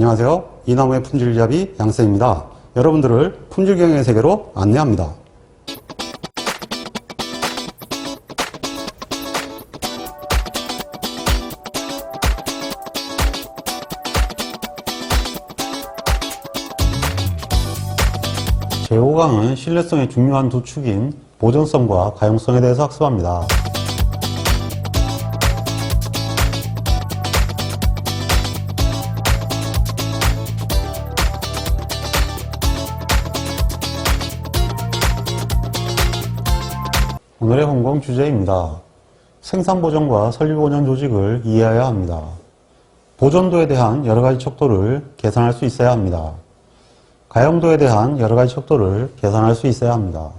안녕하세요. 이나무의 품질잡이 양쌤입니다. 여러분들을 품질경영의 세계로 안내합니다. 제5강은 신뢰성의 중요한 두 축인 보존성과 가용성에 대해서 학습합니다. 오늘의 본공 주제입니다. 생산보전과 설비보전 조직을 이해해야 합니다. 보존도에 대한 여러가지 척도를 계산할 수 있어야 합니다. 가용도에 대한 여러가지 척도를 계산할 수 있어야 합니다.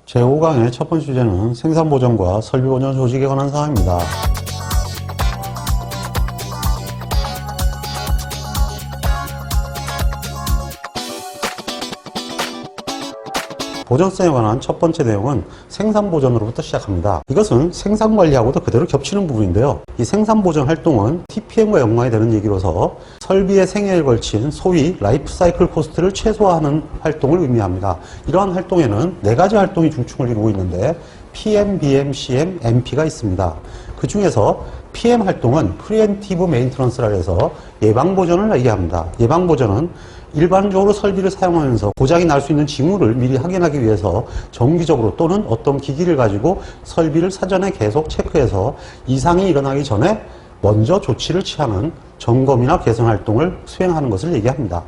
제5강의 첫 번째 주제는 생산보전과 설비보전 조직에 관한 사항입니다. 보존성에 관한 첫 번째 내용은 생산보전으로부터 시작합니다. 이것은 생산관리하고도 그대로 겹치는 부분인데요. 이 생산보전 활동은 TPM과 연관이 되는 얘기로서 설비의 생애에 걸친 소위 라이프사이클 코스트를 최소화하는 활동을 의미합니다. 이러한 활동에는 4가지 활동이 중심을 이루고 있는데 PM, BM, CM, MP가 있습니다. 그 중에서 PM 활동은 프리엠티브 메인터넌스라 해서 예방보전을 얘기합니다. 예방보전은 일반적으로 설비를 사용하면서 고장이 날 수 있는 징후를 미리 확인하기 위해서 정기적으로 또는 어떤 기기를 가지고 설비를 사전에 계속 체크해서 이상이 일어나기 전에 먼저 조치를 취하는 점검이나 개선 활동을 수행하는 것을 얘기합니다.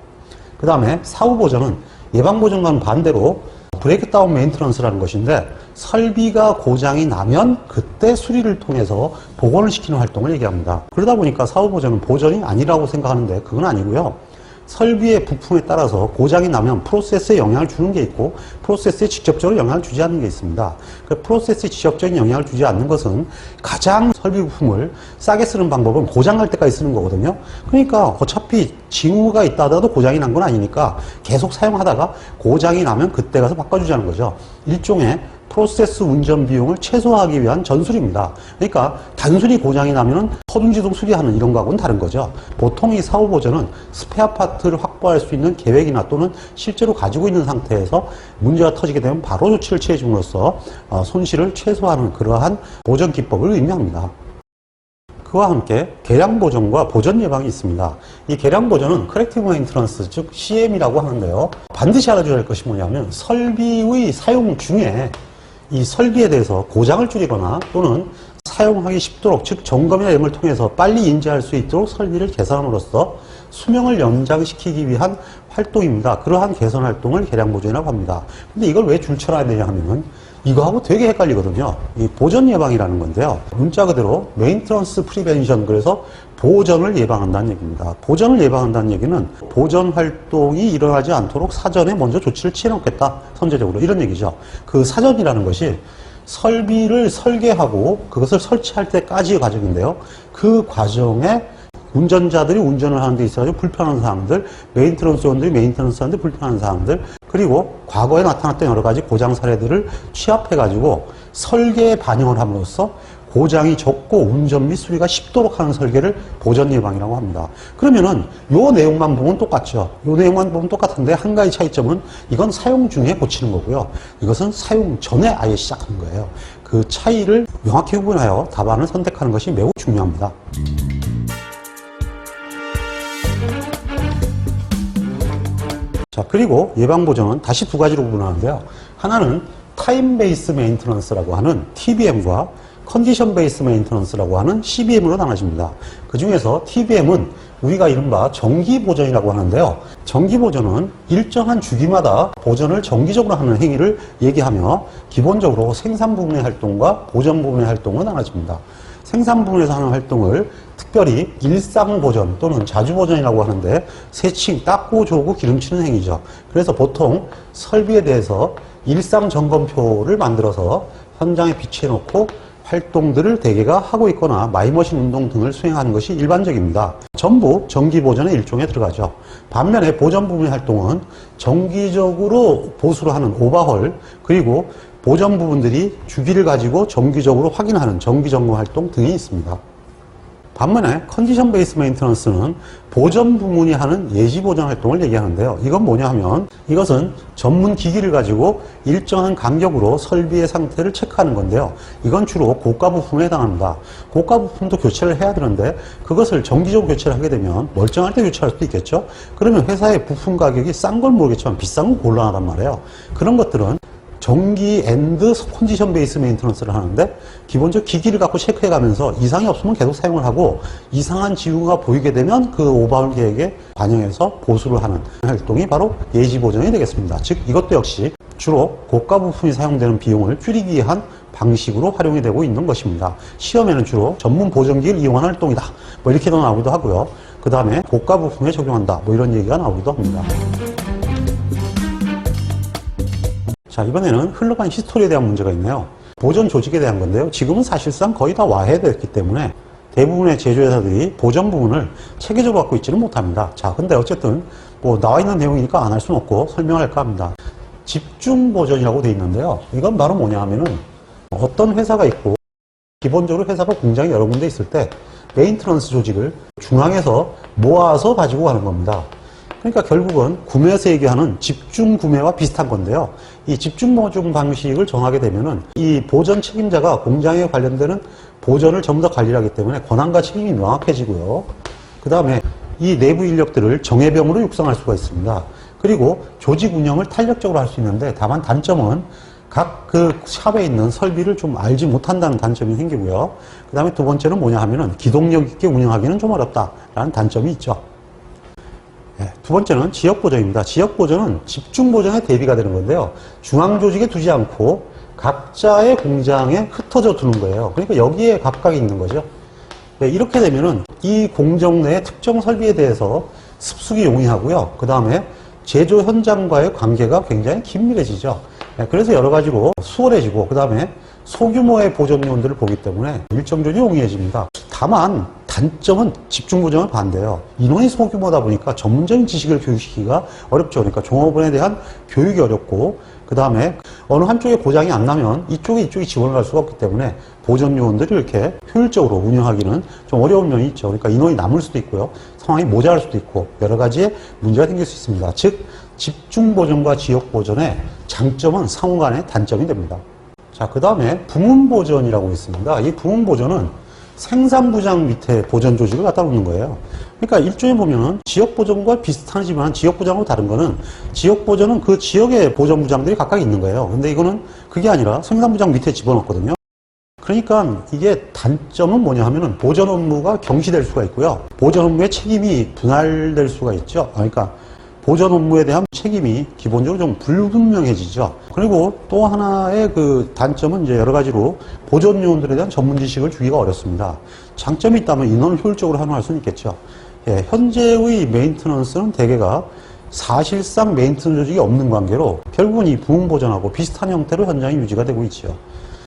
그 다음에 사후보전은 예방보전과는 반대로 브레이크다운 메인터넌스라는 것인데 설비가 고장이 나면 그때 수리를 통해서 복원을 시키는 활동을 얘기합니다. 그러다 보니까 사후보전은 보전이 아니라고 생각하는데 그건 아니고요. 설비의 부품에 따라서 고장이 나면 프로세스에 영향을 주는 게 있고 프로세스에 직접적으로 영향을 주지 않는 게 있습니다. 그 프로세스에 직접적인 영향을 주지 않는 것은 가장 설비 부품을 싸게 쓰는 방법은 고장날 때까지 쓰는 거거든요. 그러니까 어차피 징후가 있다 하더라도 고장이 난 건 아니니까 계속 사용하다가 고장이 나면 그때 가서 바꿔주자는 거죠. 일종의 프로세스 운전 비용을 최소화하기 위한 전술입니다. 그러니까 단순히 고장이 나면은 서둔지동 수리하는 이런 거하고는 다른 거죠. 보통 이 사후보전은 스페어 파트를 확보할 수 있는 계획이나 또는 실제로 가지고 있는 상태에서 문제가 터지게 되면 바로 조치를 취해줌으로써 손실을 최소화하는 그러한 보전 기법을 의미합니다. 그와 함께 개량보전과 보전 예방이 있습니다. 이 개량보전은 커렉티브 메인터넌스, 즉 CM이라고 하는데요. 반드시 알아줘야 할 것이 뭐냐면 설비의 사용 중에 이 설비에 대해서 고장을 줄이거나 또는 사용하기 쉽도록, 즉 점검이나 이런 걸 통해서 빨리 인지할 수 있도록 설비를 개선함으로써 수명을 연장시키기 위한 활동입니다. 그러한 개선 활동을 개량보전이라고 합니다. 근데 이걸 왜 줄쳐놔야 되냐 하면은 이거하고 되게 헷갈리거든요. 이 보전 예방이라는 건데요. 문자 그대로 메인터넌스 프리벤션, 그래서 보전을 예방한다는 얘기입니다. 보전을 예방한다는 얘기는 보전 활동이 일어나지 않도록 사전에 먼저 조치를 취해놓겠다. 선제적으로 이런 얘기죠. 그 사전이라는 것이 설비를 설계하고 그것을 설치할 때까지의 과정인데요. 그 과정에 운전자들이 운전을 하는 데 있어서 불편한 사항들, 메인터넌스 요원들이 메인터넌스 하는 데 불편한 사항들, 그리고 과거에 나타났던 여러 가지 고장 사례들을 취합해가지고 설계에 반영을 함으로써 고장이 적고 운전 및 수리가 쉽도록 하는 설계를 보전 예방이라고 합니다. 그러면은 요 내용만 보면 똑같죠. 요 내용만 보면 똑같은데 한 가지 차이점은 이건 사용 중에 고치는 거고요. 이것은 사용 전에 아예 시작하는 거예요. 그 차이를 명확히 구분하여 답안을 선택하는 것이 매우 중요합니다. 자, 그리고 예방보전은 다시 두 가지로 구분하는데요. 하나는 타임 베이스 메인터넌스라고 하는 TBM과 컨디션 베이스 메인터넌스라고 하는 CBM으로 나눠집니다. 그 중에서 TBM은 우리가 이른바 정기보전이라고 하는데요. 정기보전은 일정한 주기마다 보전을 정기적으로 하는 행위를 얘기하며 기본적으로 생산 부분의 활동과 보전 부분의 활동으로 나눠집니다. 생산 부분에서 하는 활동을 특별히 일상보전 또는 자주보전이라고 하는데 세칭, 닦고 조고 기름치는 행위죠. 그래서 보통 설비에 대해서 일상점검표를 만들어서 현장에 비치해 놓고 활동들을 대개가 하고 있거나 마이머신 운동 등을 수행하는 것이 일반적입니다. 전부 정기 보존의 일종에 들어가죠. 반면에 보존 부분의 활동은 정기적으로 보수를 하는 오버홀, 그리고 보존 부분들이 주기를 가지고 정기적으로 확인하는 정기 점검 활동 등이 있습니다. 반면에 컨디션 베이스 메인테넌스는 보존 부문이 하는 예지 보존 활동을 얘기하는데요. 이건 뭐냐 하면 이것은 전문 기기를 가지고 일정한 간격으로 설비의 상태를 체크하는 건데요. 이건 주로 고가 부품에 해당합니다. 고가 부품도 교체를 해야 되는데 그것을 정기적으로 교체를 하게 되면 멀쩡할 때 교체할 수도 있겠죠. 그러면 회사의 부품 가격이 싼 건 모르겠지만 비싼 건 곤란하단 말이에요. 그런 것들은 정기 앤드 컨디션 베이스 메인테넌스를 하는데 기본적 기기를 갖고 체크해 가면서 이상이 없으면 계속 사용을 하고 이상한 징후가 보이게 되면 그 오버홀 계획에 반영해서 보수를 하는 활동이 바로 예지 보존이 되겠습니다. 즉 이것도 역시 주로 고가 부품이 사용되는 비용을 줄이기 위한 방식으로 활용이 되고 있는 것입니다. 시험에는 주로 전문 보존기를 이용한 활동이다 뭐 이렇게도 나오기도 하고요. 그 다음에 고가 부품에 적용한다 뭐 이런 얘기가 나오기도 합니다. 자, 이번에는 흘러간 히스토리에 대한 문제가 있네요. 보존 조직에 대한 건데요. 지금은 사실상 거의 다 와해됐기 때문에 대부분의 제조회사들이 보존 부분을 체계적으로 갖고 있지는 못합니다. 자, 근데 어쨌든 뭐 나와 있는 내용이니까 안 할 수는 없고 설명을 할까 합니다. 집중 보존이라고 되어 있는데요. 이건 바로 뭐냐 하면은 어떤 회사가 있고 기본적으로 회사가 공장이 여러 군데 있을 때 메인테넌스 조직을 중앙에서 모아서 가지고 가는 겁니다. 그러니까 결국은 구매에서 얘기하는 집중 구매와 비슷한 건데요. 이 집중 보존 방식을 정하게 되면은 이 보존 책임자가 공장에 관련되는 보존을 전부 다 관리를 하기 때문에 권한과 책임이 명확해지고요. 그 다음에 이 내부 인력들을 정예병으로 육성할 수가 있습니다. 그리고 조직 운영을 탄력적으로 할 수 있는데 다만 단점은 각 그 샵에 있는 설비를 좀 알지 못한다는 단점이 생기고요. 그 다음에 두 번째는 뭐냐 하면은 기동력 있게 운영하기는 좀 어렵다라는 단점이 있죠. 두 번째는 지역보존입니다. 지역보존은 집중보존에 대비가 되는 건데요. 중앙조직에 두지 않고 각자의 공장에 흩어져 두는 거예요. 그러니까 여기에 각각 있는 거죠. 이렇게 되면은 이 공정 내의 특정 설비에 대해서 습득이 용이하고요. 그 다음에 제조 현장과의 관계가 굉장히 긴밀해지죠. 그래서 여러 가지로 수월해지고 그 다음에 소규모의 보존 요원들을 보기 때문에 일정 조절이 용이해집니다. 다만 단점은 집중보존을 반대해요. 인원이 소규모다 보니까 전문적인 지식을 교육시키기가 어렵죠. 그러니까 종업원에 대한 교육이 어렵고 그 다음에 어느 한쪽에 고장이 안 나면 이쪽이 지원을 할 수가 없기 때문에 보존 요원들이 이렇게 효율적으로 운영하기는 좀 어려운 면이 있죠. 그러니까 인원이 남을 수도 있고요. 상황이 모자랄 수도 있고 여러 가지의 문제가 생길 수 있습니다. 즉 집중보존과 지역보존의 장점은 상호 간의 단점이 됩니다. 자, 그 다음에 부문보존이라고 있습니다. 이 부문보존은 생산부장 밑에 보존 조직을 갖다 놓는 거예요. 그러니까 일종에 보면은 지역보존과 비슷하지만 지역보존하고 다른 거는 지역보존은 그 지역의 보존부장들이 각각 있는 거예요. 근데 이거는 그게 아니라 생산부장 밑에 집어넣거든요. 그러니까 이게 단점은 뭐냐 하면은 보존 업무가 경시될 수가 있고요. 보존 업무의 책임이 분할될 수가 있죠. 그러니까 보존 업무에 대한 책임이 기본적으로 좀 불분명해지죠. 그리고 또 하나의 그 단점은 이제 여러 가지로 보존 요원들에 대한 전문 지식을 주기가 어렵습니다. 장점이 있다면 인원을 효율적으로 활용할 수는 있겠죠. 예, 현재의 메인테넌스는 대개가 사실상 메인테넌스 조직이 없는 관계로 결국은 이 부문 보존하고 비슷한 형태로 현장이 유지가 되고 있죠.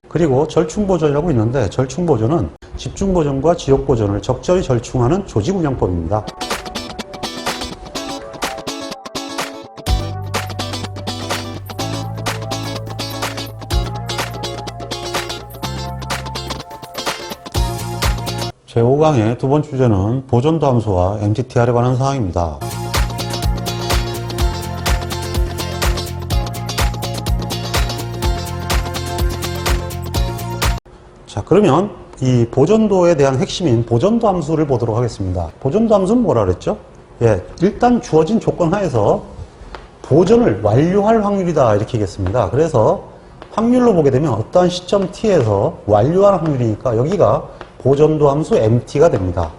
그리고 절충 보존이라고 있는데 절충 보존은 집중 보존과 지역 보존을 적절히 절충하는 조직 운영법입니다. 제5강의 두 번째 주제는 보존도 함수와 MTTR에 관한 사항입니다. 자, 그러면 이 보존도에 대한 핵심인 보존도 함수를 보도록 하겠습니다. 보존도 함수는 뭐라 그랬죠? 예, 일단 주어진 조건 하에서 보존을 완료할 확률이다 이렇게 얘기했습니다. 그래서 확률로 보게 되면 어떠한 시점 t에서 완료할 확률이니까 여기가 보존도 함수 MT가 됩니다.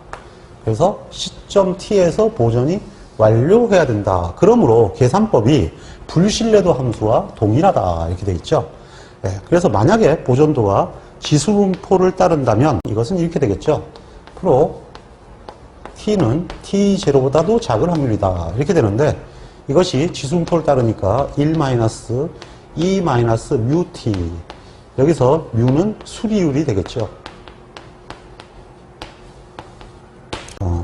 그래서 시점 t에서 보존이 완료해야 된다. 그러므로 계산법이 불신뢰도 함수와 동일하다 이렇게 되어 있죠. 예, 그래서 만약에 보존도가 지수분포를 따른다면 이것은 이렇게 되겠죠. 프로 t는 t0보다도 작은 확률이다 이렇게 되는데 이것이 지수분포를 따르니까 1-2-μt 여기서 뮤는 수리율이 되겠죠.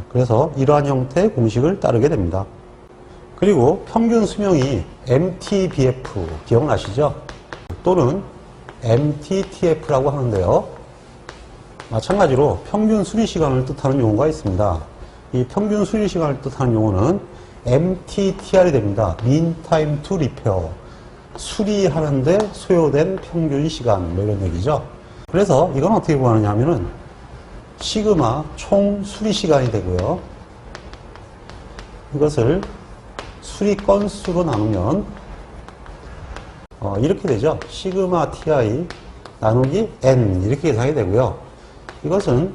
그래서 이러한 형태의 공식을 따르게 됩니다. 그리고 평균 수명이 MTBF 기억나시죠? 또는 MTTF라고 하는데요. 마찬가지로 평균 수리 시간을 뜻하는 용어가 있습니다. 이 평균 수리 시간을 뜻하는 용어는 MTTR이 됩니다. Mean Time to Repair. 수리하는데 소요된 평균 시간, 뭐 이런 얘기죠. 그래서 이건 어떻게 구하느냐 하면은 시그마 총 수리 시간이 되고요. 이것을 수리 건수로 나누면 이렇게 되죠. 시그마 ti 나누기 n 이렇게 계산이 되고요. 이것은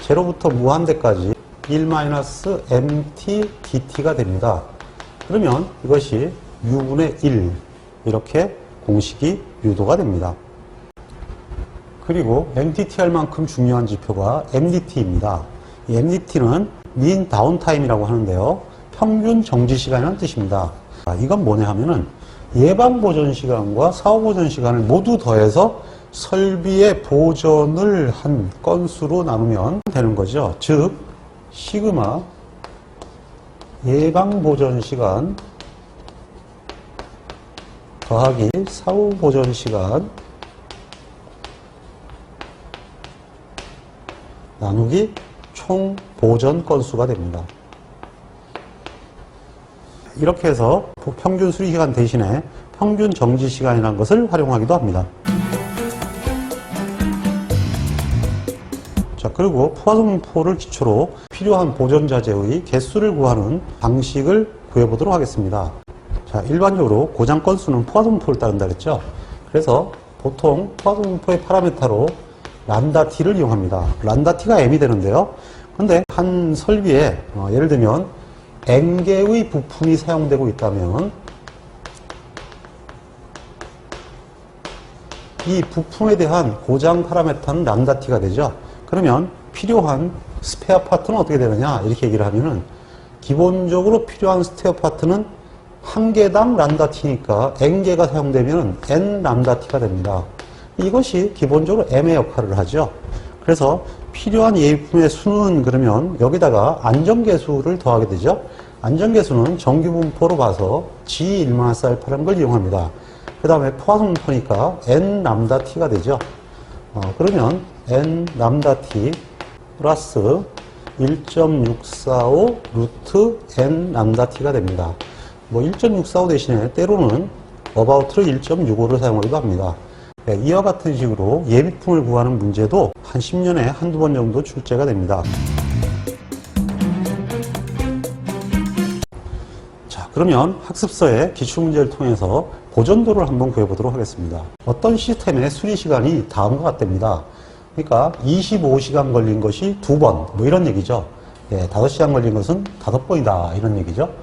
제로부터 무한대까지 1-mt dt가 됩니다. 그러면 이것이 u분의 1 이렇게 공식이 유도가 됩니다. 그리고 MTTR만큼 중요한 지표가 MDT입니다. 이 MDT는 Mean Downtime 이라고 하는데요. 평균 정지 시간이라는 뜻입니다. 이건 뭐냐 하면은 예방 보전 시간과 사후 보전 시간을 모두 더해서 설비의 보전을 한 건수로 나누면 되는 거죠. 즉, 시그마 예방 보전 시간 더하기 사후 보전 시간 나누기 총 보전 건수가 됩니다. 이렇게 해서 평균 수리 시간 대신에 평균 정지 시간이라는 것을 활용하기도 합니다. 자, 그리고 포화성분포를 기초로 필요한 보전자재의 개수를 구하는 방식을 구해보도록 하겠습니다. 자, 일반적으로 고장 건수는 포화성분포를 따른다 그랬죠. 그래서 보통 포화성분포의 파라미터로 람다 t를 이용합니다. 람다 t가 m이 되는데요. 근데 한 설비에 예를 들면 n개의 부품이 사용되고 있다면 이 부품에 대한 고장 파라미터는 람다 t가 되죠. 그러면 필요한 스페어 파트는 어떻게 되느냐 이렇게 얘기를 하면은 기본적으로 필요한 스페어 파트는 한 개당 람다 t니까 n개가 사용되면 n 람다 t가 됩니다. 이것이 기본적으로 m의 역할을 하죠. 그래서 필요한 예비품의 수는 그러면 여기다가 안정계수를 더하게 되죠. 안정계수는 정규분포로 봐서 G1-알파라는 걸 이용합니다. 그 다음에 포화성분포니까 n 람다 t가 되죠. 그러면 n 람다 t 플러스 1.645 루트 n 람다 t가 됩니다. 뭐 1.645 대신에 때로는 about를 1.65를 사용하기도 합니다. 이와 같은 식으로 예비품을 구하는 문제도 한 10년에 한두 번 정도 출제가 됩니다. 자, 그러면 학습서의 기출문제를 통해서 보전도를 한번 구해보도록 하겠습니다. 어떤 시스템의 수리시간이 다음과 같답니다. 그러니까 25시간 걸린 것이 2번, 뭐 이런 얘기죠. 5시간 걸린 것은 5번이다, 이런 얘기죠.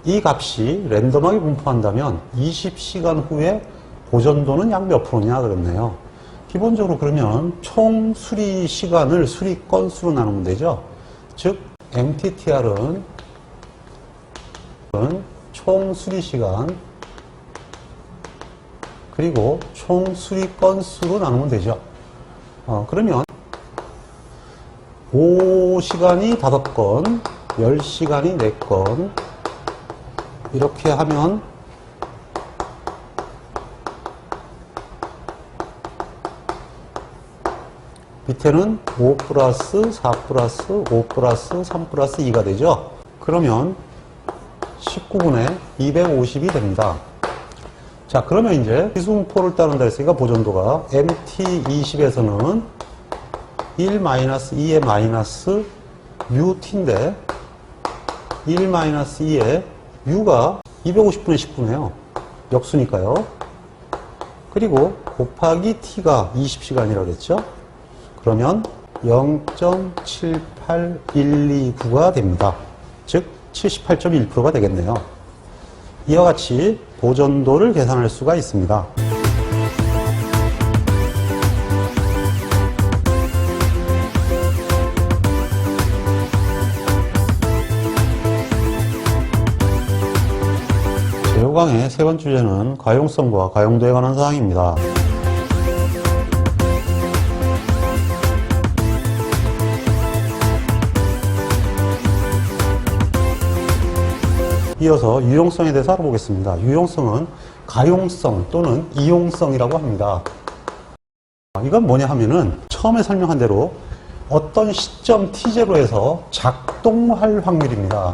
이 값이 랜덤하게 분포한다면 20시간 후에 보전도는 약 몇 프로냐 그랬네요. 기본적으로 그러면 총 수리 시간을 수리 건수로 나누면 되죠. 즉 MTTR은 총 수리 시간 그리고 총 수리 건수로 나누면 되죠. 그러면 5시간이 5건, 10시간이 4건 이렇게 하면 밑에는 5 플러스 4 플러스 5 플러스 3 플러스 2가 되죠. 그러면 19분의 250이 됩니다. 자, 그러면 이제 기수분포를 따른다 했으니까 보전도가 MT20에서는 1-2의 마이너스 UT인데 1-2의 U가 250분의 19네요. 역수니까요. 그리고 곱하기 T가 20시간이라고 그랬죠. 그러면 0.78129가 됩니다. 즉 78.1%가 되겠네요. 이와 같이 보전도를 계산할 수가 있습니다. 제5강의 세 번째 주제는 가용성과 가용도에 관한 사항입니다. 이어서 유용성에 대해서 알아보겠습니다. 유용성은 가용성 또는 이용성이라고 합니다. 이건 뭐냐 하면은 처음에 설명한 대로 어떤 시점 t0에서 작동할 확률입니다.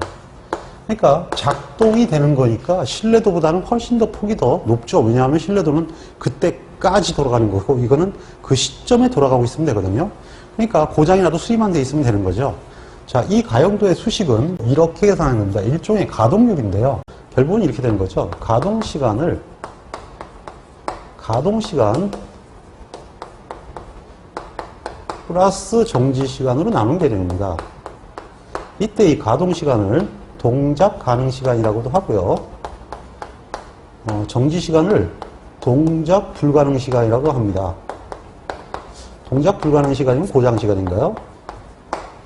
그러니까 작동이 되는 거니까 신뢰도보다는 훨씬 더 폭이 더 높죠. 왜냐하면 신뢰도는 그때까지 돌아가는 거고 이거는 그 시점에 돌아가고 있으면 되거든요. 그러니까 고장이 나도 수리만 돼 있으면 되는 거죠. 자, 이 가용도의 수식은 이렇게 계산하는 겁니다. 일종의 가동률인데요. 결국은 이렇게 되는 거죠. 가동시간 플러스 정지시간으로 나눈 개념입니다. 이때 이 가동시간을 동작 가능시간이라고도 하고요. 정지시간을 동작 불가능시간이라고 합니다. 동작 불가능시간이면 고장시간인가요?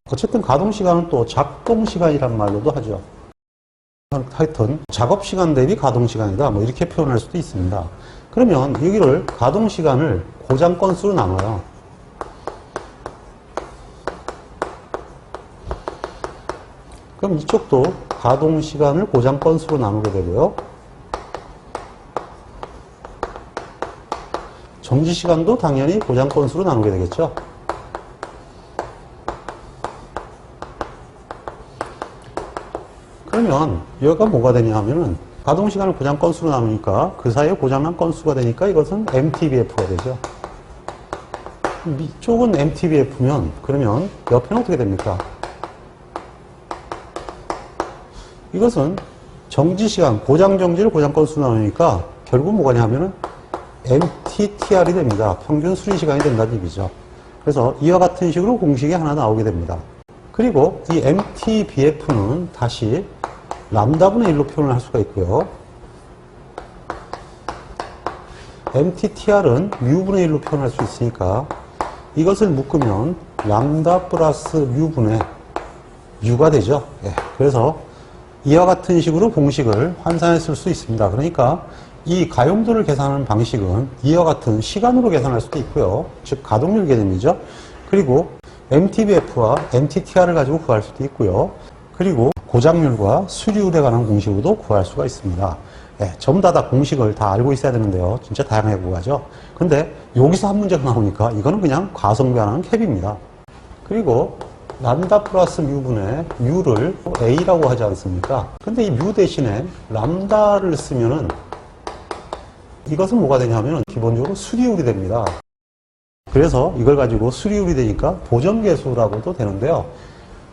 어쨌든 가동시간은 또 작동시간이란 말로도 하죠. 하여튼 작업시간 대비 가동시간이다 뭐 이렇게 표현할 수도 있습니다. 그러면 여기를 가동시간을 고장 건수로 나눠요. 그럼 이쪽도 가동시간을 고장 건수로 나누게 되고요. 정지시간도 당연히 고장 건수로 나누게 되겠죠. 그러면 여기가 뭐가 되냐 하면은 가동시간을 고장 건수로 나누니까 그 사이에 고장난 건수가 되니까 이것은 MTBF가 되죠. 이쪽은 MTBF면 그러면 옆에는 어떻게 됩니까? 이것은 정지시간, 고장정지를 고장 건수로 나누니까 결국 뭐가 냐면은 MTTR이 됩니다. 평균 수리시간이 된다는 얘기죠. 그래서 이와 같은 식으로 공식이 하나 나오게 됩니다. 그리고 이 MTBF는 다시 람다분의 1로 표현을 할 수가 있고요. MTTR은 μ분의 1로 표현할 수 있으니까 이것을 묶으면 람다 플러스 μ분의 u가 되죠. 예, 그래서 이와 같은 식으로 공식을 환산해 쓸 수 있습니다. 그러니까 이 가용도를 계산하는 방식은 이와 같은 시간으로 계산할 수도 있고요. 즉 가동률 개념이죠. 그리고 MTBF와 MTTR을 가지고 구할 수도 있고요. 그리고 고장률과 수리율에 관한 공식으로도 구할 수가 있습니다. 예, 전부 다 공식을 다 알고 있어야 되는데요. 진짜 다양하게 구하죠. 근데 여기서 한 문제가 나오니까 이거는 그냥 과성변하는 캡입니다. 그리고 람다 플러스 μ분의 u를 a라고 하지 않습니까? 근데 이 μ 대신에 람다를 쓰면은 이것은 뭐가 되냐면 기본적으로 수리율이 됩니다. 그래서 이걸 가지고 수리율이 되니까 보정계수라고도 되는데요.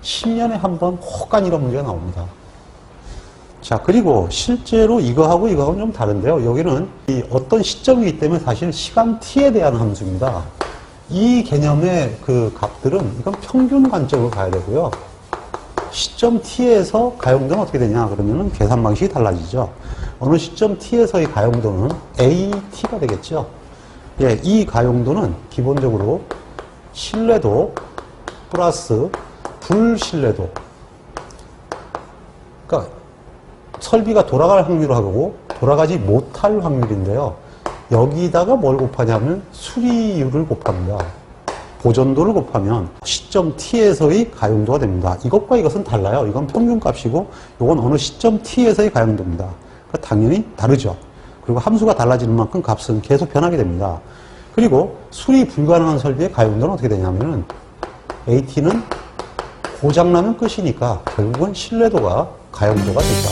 10년에 한 번 혹간 이런 문제가 나옵니다. 자, 그리고 실제로 이거하고는 좀 다른데요. 여기는 이 어떤 시점이기 때문에 사실 시간 t에 대한 함수입니다. 이 개념의 그 값들은 이건 평균 관점으로 가야 되고요. 시점 t에서 가용도는 어떻게 되냐 그러면은 계산 방식이 달라지죠. 어느 시점 t에서의 가용도는 AT가 되겠죠. 예, 이 가용도는 기본적으로 신뢰도 플러스 불신뢰도. 그러니까 설비가 돌아갈 확률하고 돌아가지 못할 확률인데요. 여기다가 뭘 곱하냐면 수리율을 곱합니다. 보존도를 곱하면 시점 t에서의 가용도가 됩니다. 이것과 이것은 달라요. 이건 평균값이고 이건 어느 시점 t에서의 가용도입니다. 그러니까 당연히 다르죠. 그리고 함수가 달라지는 만큼 값은 계속 변하게 됩니다. 그리고 수리 불가능한 설비의 가용도는 어떻게 되냐면은 AT는 고장나면 끝이니까 결국은 신뢰도가 가용도가 되죠.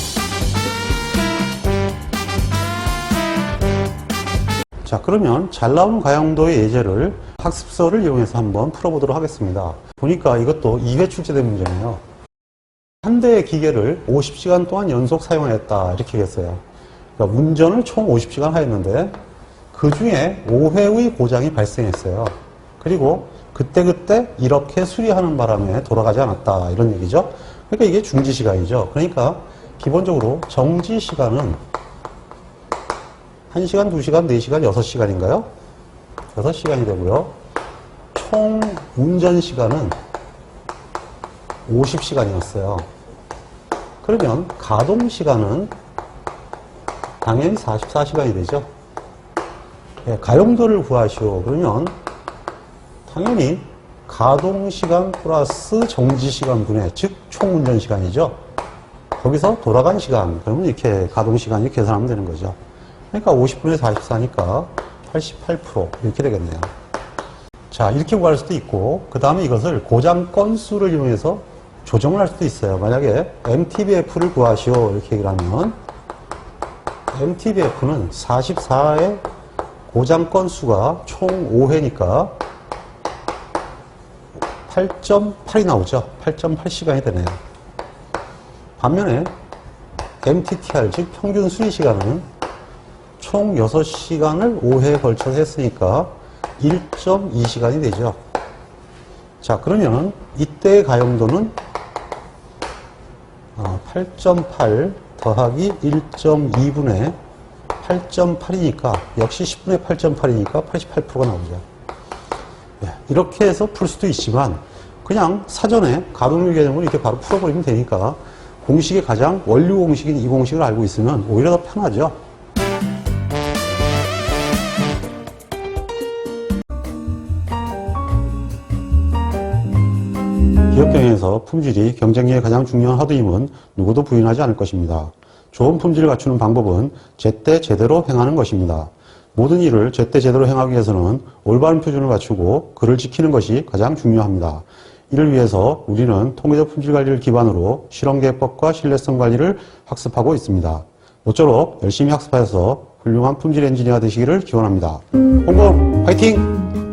자, 그러면 잘 나오는 가용도의 예제를 학습서를 이용해서 한번 풀어보도록 하겠습니다. 보니까 이것도 2회 출제된 문제네요. 한 대의 기계를 50시간 동안 연속 사용하였다 이렇게 했어요. 그러니까 운전을 총 50시간 하였는데 그 중에 5회의 고장이 발생했어요. 그리고 그때 이렇게 수리하는 바람에 돌아가지 않았다 이런 얘기죠. 그러니까 이게 중지시간이죠. 그러니까 기본적으로 정지시간은 1시간, 2시간, 4시간, 6시간인가요? 6시간이 되고요. 총 운전시간은 50시간이었어요. 그러면 가동시간은 당연히 44시간이 되죠. 예, 가용도를 구하시오. 그러면 당연히 가동시간 플러스 정지시간 분의 즉 총운전시간이죠. 거기서 돌아간 시간, 그러면 이렇게 가동 시간 이렇게 계산하면 되는 거죠. 그러니까 50분의 44니까 88% 이렇게 되겠네요. 자, 이렇게 구할 수도 있고, 그 다음에 이것을 고장 건수를 이용해서 조정을 할 수도 있어요. 만약에 MTBF를 구하시오 이렇게 얘기를 하면 MTBF는 44의 고장 건수가 총 5회니까 8.8이 나오죠. 8.8시간이 되네요. 반면에 MTTR, 즉 평균 수리 시간은 총 6시간을 5회에 걸쳐서 했으니까 1.2시간이 되죠. 자, 그러면 이때의 가용도는 8.8 더하기 1.2분의 8.8이니까 역시 10분의 8.8이니까 88%가 나오죠. 이렇게 해서 풀 수도 있지만 그냥 사전에 가동률 개념을 이렇게 바로 풀어버리면 되니까 공식의 가장 원류 공식인 이 공식을 알고 있으면 오히려 더 편하죠. 기업 경영에서 품질이 경쟁력의 가장 중요한 하도임은 누구도 부인하지 않을 것입니다. 좋은 품질을 갖추는 방법은 제때 제대로 행하는 것입니다. 모든 일을 제때 제대로 행하기 위해서는 올바른 표준을 갖추고 그를 지키는 것이 가장 중요합니다. 이를 위해서 우리는 통계적 품질 관리를 기반으로 실험계획법과 신뢰성 관리를 학습하고 있습니다. 모쪼록 열심히 학습하여서 훌륭한 품질 엔지니어가 되시기를 기원합니다. 홍보 화이팅!